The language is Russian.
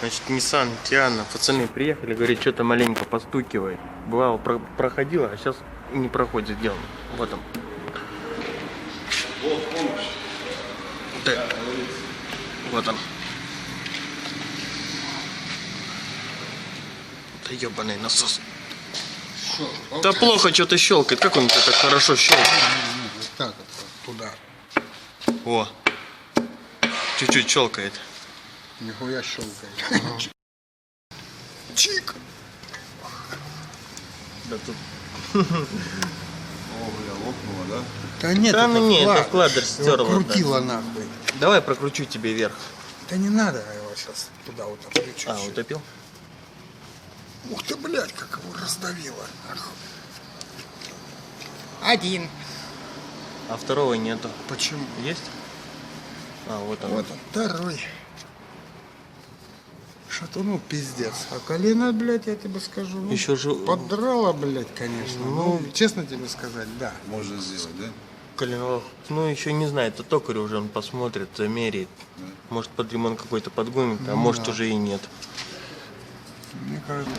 Значит, Nissan Tiana. Пацаны приехали, говорит, что-то маленько постукивает. Бывало, проходило, а сейчас не проходит дело. Вот он. Вот помощь. Да. Вот он. Да ебаный насос. Что? Да плохо что-то щелкает. Как он так хорошо щелкает? Вот так вот, туда. О. Чуть-чуть щелкает. Нихуя щелкает. Чик. Да тут. О, бля, лопнуло, да? Да нет, Да, это ну нет, это вкладыш. вкладыш стерло, Его крутило нахуй. Давай прокручу тебе вверх. Да не надо его сейчас туда вот отключу. А, утопил? Ух ты, блядь, как его раздавило. Нахуй. Один. А второго нету. Почему? Есть? А, вот он. Вот он, второй. Шатунул пиздец. А колено, блядь, я тебе скажу, ну, Еще же подрало, блядь, конечно. Ну, честно тебе сказать, да. Можно сделать, да? коленвал. Ну, еще не знаю, это токарь уже он посмотрит, замеряет. Может, под ремонт какой-то подгонит, а Ну может да. уже и нет. Мне кажется.